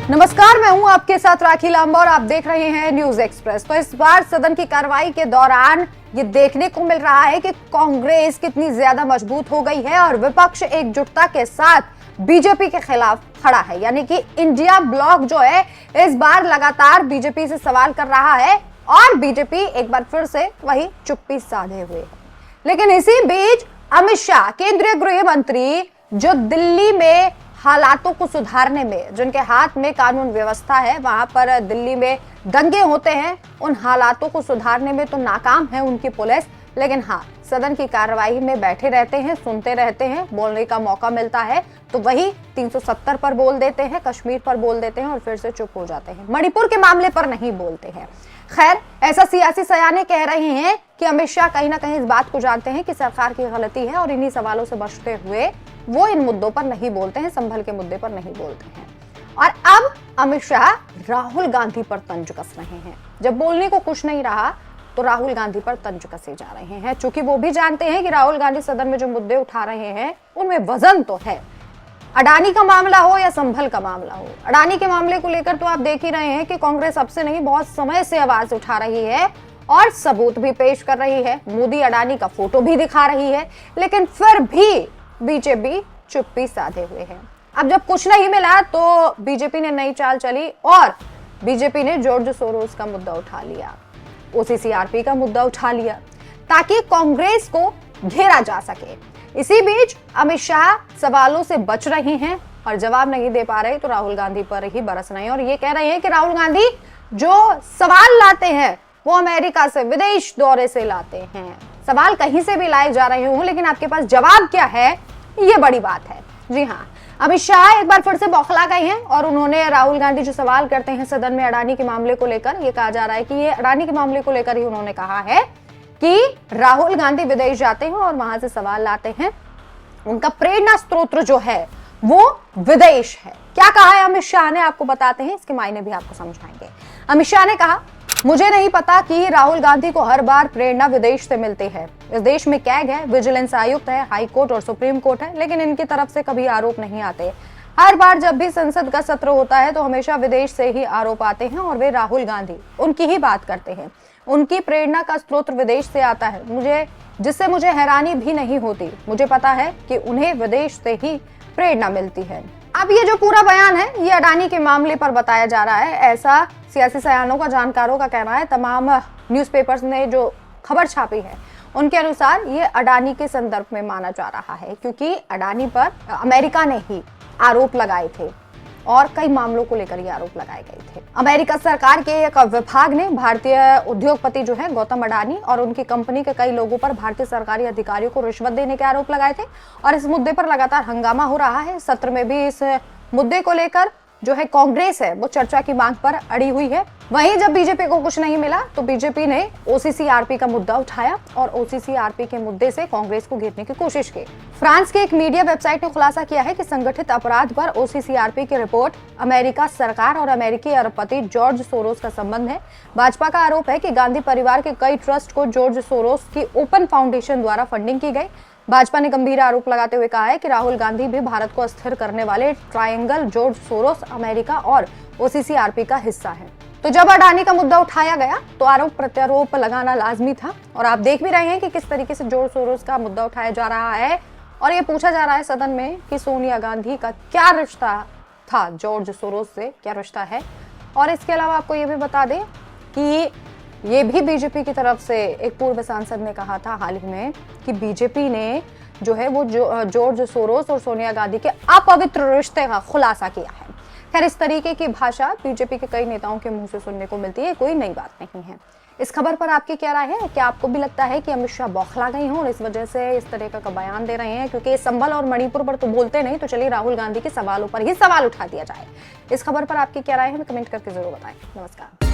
नमस्कार, मैं हूं आपके साथ राखी लांबा और आप देख रहे हैं न्यूज एक्सप्रेस। तो इस बार सदन की कार्रवाई के दौरान ये देखने को मिल रहा है कि कांग्रेस कितनी ज्यादा मजबूत हो गई है और विपक्ष एकजुटता के साथ बीजेपी के खिलाफ खड़ा है। यानी कि इंडिया ब्लॉक जो है इस बार लगातार बीजेपी से सवाल कर रहा है और बीजेपी एक बार फिर से वही चुप्पी साधे हुए है। लेकिन इसी बीच अमित शाह, केंद्रीय गृह मंत्री, जो दिल्ली में हालातों को सुधारने में, जिनके हाथ में कानून व्यवस्था है, वहां पर दिल्ली में दंगे होते हैं, उन हालातों को सुधारने में तो नाकाम है उनकी पुलिस। लेकिन हाँ, सदन की कार्रवाई में बैठे रहते हैं, सुनते रहते हैं, बोलने का मौका मिलता है तो वही 370 पर बोल देते हैं, कश्मीर पर बोल देते हैं और फिर से चुप हो जाते हैं। मणिपुर के मामले पर नहीं बोलते हैं। खैर, ऐसा सियासी सयाने कह रहे हैं कि अमित शाह कहीं ना कहीं इस बात को जानते हैं कि सरकार की गलती है और इन्हीं सवालों से बचते हुए वो इन मुद्दों पर नहीं बोलते हैं, संभल के मुद्दे पर नहीं बोलते हैं। और अब अमित शाह राहुल गांधी पर तंज कस रहे हैं। जब बोलने को कुछ नहीं रहा तो राहुल गांधी पर तंज कसे जा रहे हैं, चूंकि वो भी जानते हैं कि राहुल गांधी सदन में जो मुद्दे उठा रहे हैं उनमें वजन तो है। अडानी का मामला हो या संभल का मामला हो, अडानी के मामले को लेकर तो आप देख ही रहे हैं कि कांग्रेस अब से नहीं, बहुत समय से आवाज उठा रही है और सबूत भी पेश कर रही है, मोदी अडानी का फोटो भी दिखा रही है, लेकिन फिर भी बीजेपी चुप्पी साधे हुए है। अब जब कुछ नहीं मिला तो बीजेपी ने नई चाल चली और बीजेपी ने जॉर्ज सोरोस का मुद्दा उठा लिया, ओसीसीआरपी का मुद्दा उठा लिया ताकि कांग्रेस को घेरा जा सके। इसी बीच अमित शाह सवालों से बच रहे हैं और जवाब नहीं दे पा रहे तो राहुल गांधी पर ही बरस रहे हैं और ये कह रहे हैं कि राहुल गांधी जो सवाल लाते हैं वो अमेरिका से, विदेश दौरे से लाते हैं। सवाल कहीं से भी लाए जा रहे हो, लेकिन आपके पास जवाब क्या है, ये बड़ी बात है। जी हाँ, अमित शाह एक बार फिर से बौखला गए हैं और उन्होंने राहुल गांधी जो सवाल करते हैं सदन में अडानी के मामले को लेकर, ये कहा जा रहा है कि ये अडानी के मामले को लेकर ही उन्होंने कहा है कि राहुल गांधी विदेश जाते हैं और वहां से सवाल लाते हैं, उनका प्रेरणा स्रोत जो है वो विदेश है। क्या कहा है अमित शाह ने, आपको बताते हैं, इसके मायने भी आपको समझाएंगे। अमित शाह ने कहा, मुझे नहीं पता कि राहुल गांधी को हर बार प्रेरणा विदेश से मिलती है। इस देश में कैग है, विजिलेंस आयुक्त है, हाई कोर्ट और सुप्रीम कोर्ट है, लेकिन इनकी तरफ से कभी आरोप नहीं आते। हर बार जब भी संसद का सत्र होता है तो हमेशा विदेश से ही आरोप आते हैं और वे राहुल गांधी उनकी ही बात करते हैं। उनकी प्रेरणा का स्रोत विदेश से आता है, जिससे मुझे हैरानी भी नहीं होती। मुझे पता है कि उन्हें विदेश से ही प्रेरणा मिलती है। अब ये जो पूरा बयान है ये अडानी के मामले पर बताया जा रहा है, ऐसा सियासी सयानों का, जानकारों का कहना है। तमाम न्यूज़पेपर्स ने जो खबर छापी है उनके अनुसार ये अडानी के संदर्भ में माना जा रहा है, क्योंकि अडानी पर अमेरिका ने ही आरोप लगाए थे और कई मामलों को लेकर ये आरोप लगाए गए थे। अमेरिका सरकार के एक विभाग ने भारतीय उद्योगपति जो है गौतम अडानी और उनकी कंपनी के कई लोगों पर भारतीय सरकारी अधिकारियों को रिश्वत देने के आरोप लगाए थे और इस मुद्दे पर लगातार हंगामा हो रहा है। सत्र में भी इस मुद्दे को लेकर जो है कांग्रेस है वो चर्चा की मांग पर अड़ी हुई है। वहीं जब बीजेपी को कुछ नहीं मिला तो बीजेपी ने ओसीसीआरपी का मुद्दा उठाया और ओसीसीआरपी के मुद्दे से कांग्रेस को घेरने की कोशिश की। फ्रांस की एक मीडिया वेबसाइट ने खुलासा किया है कि संगठित अपराध पर ओसीसीआरपी की रिपोर्ट अमेरिका सरकार और अमेरिकी अरबपति जॉर्ज सोरोस का संबंध है। भाजपा का आरोप है कि गांधी परिवार के कई ट्रस्ट को जॉर्ज सोरोस की ओपन फाउंडेशन द्वारा फंडिंग की गई। भाजपा ने गंभीर आरोप लगाते हुए कहा है कि राहुल गांधी भी भारत को अस्थिर करने वाले ट्रायंगल जॉर्ज सोरोस, अमेरिका और ओसीसीआरपी का हिस्सा है। तो जब अडानी का मुद्दा उठाया गया तो आरोप प्रत्यारोप लगाना लाजमी था और आप देख भी रहे हैं कि किस तरीके से जॉर्ज सोरोस का मुद्दा उठाया जा रहा है और ये पूछा जा रहा है सदन में कि सोनिया गांधी का क्या रिश्ता था जॉर्ज सोरोस से, क्या रिश्ता है। और इसके अलावा आपको ये भी बता दें कि ये भी बीजेपी की तरफ से एक पूर्व सांसद ने कहा था हाल ही में कि बीजेपी ने जो है वो जॉर्ज सोरोस और सोनिया गांधी के अपवित्र रिश्ते का खुलासा किया है। खैर, इस तरीके की भाषा बीजेपी के कई नेताओं के मुंह से सुनने को मिलती है, कोई नई बात नहीं है। इस खबर पर आपकी क्या राय है? क्या आपको भी लगता है कि अमित शाह बौखला गए हों और इस वजह से इस तरह का बयान दे रहे हैं? क्योंकि संभल और मणिपुर पर तो बोलते नहीं, तो चलिए राहुल गांधी के सवालों पर ही सवाल उठा दिया जाए। इस खबर पर आपकी क्या राय है, हमें कमेंट करके जरूर बताएं। नमस्कार।